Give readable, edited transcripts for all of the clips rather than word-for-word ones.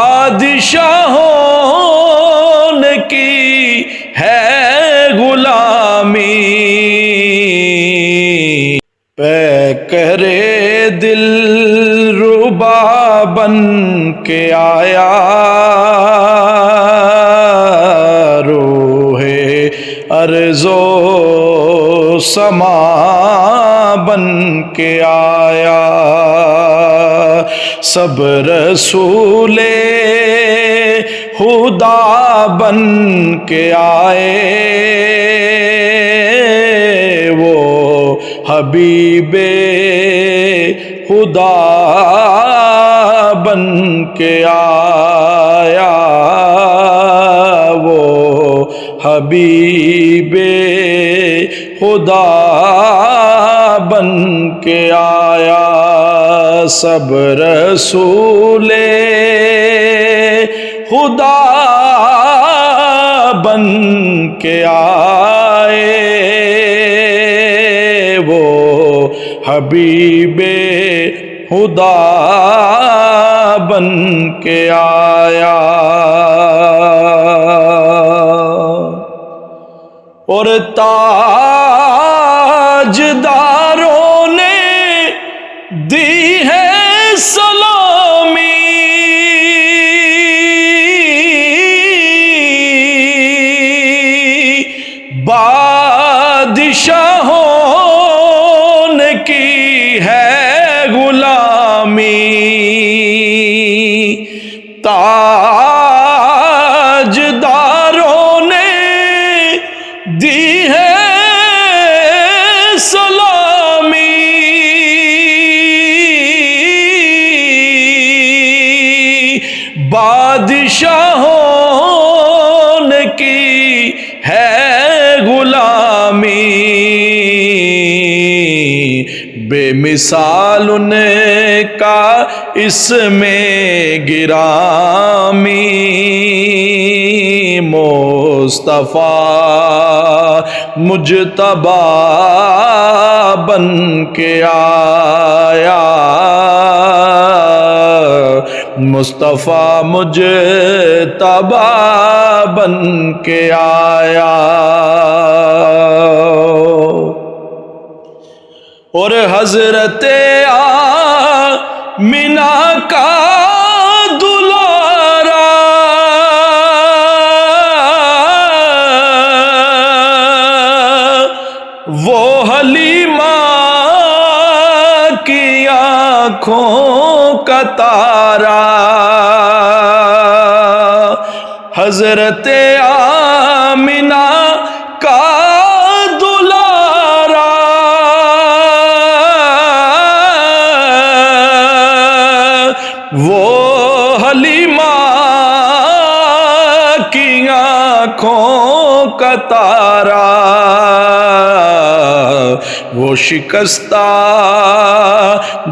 بادشاہوں نے کی ہے غلامی، پے کرے دل ربا بن کے آیا، روح ارض و سما بن کے آیا، سب رسول خدا بن کے آئے، وہ حبیب خدا بن کے آیا، وہ حبیب خدا بن کے آیا، سب رسول خدا بن کے آئے، وہ حبیب خدا بن کے آیا، اور تاجداروں نے دی ہے سلامی، بادشاہوں نے کی ہے غلامی، تاجداروں نے دی ہے سلامی، بادشاہوں نے کی ہے غلامی، بے مثال ان کا اس میں گرامی، مصطفیٰ مجتبی بن کے آیا، مصطفیٰ مجتبی بن کے آیا، اور حضرت آمنہ کا دلارا وہ حلیمہ کی آنکھوں کا تارا، حضرت آمنہ کا دلارا وہ حلیمہ کی آنکھوں کا تارا، وہ شکستہ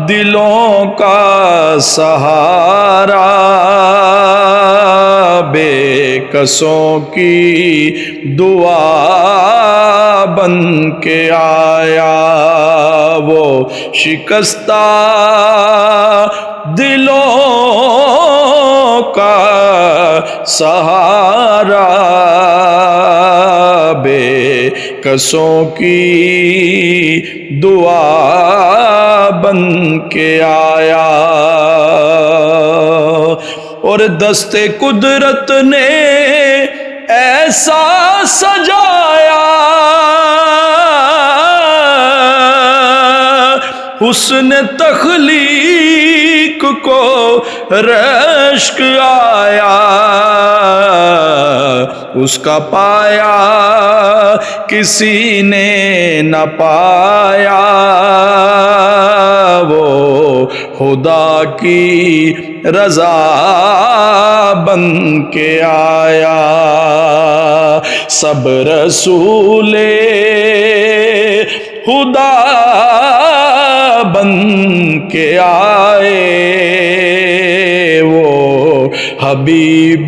دلوں کا سہارا، بے کسوں کی دعا بن کے آیا، وہ شکستہ دلوں کا سہارا، بے کسوں کی دعا بن کے آیا، اور دست قدرت نے ایسا سجایا، حسن تخلیق کو رشک آیا، اس کا پایا کسی نے نہ پایا، وہ خدا کی رضا بن کے آیا، سب رسول خدا بن کے آئے، وہ حبیب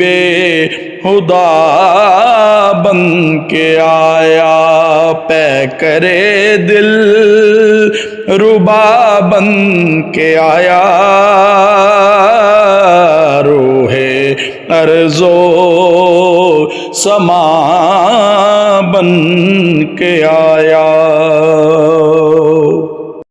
خدا بن کے آیا، پے کرے دل ربا بن کے آیا، روح ارض و سما بن کے آیا.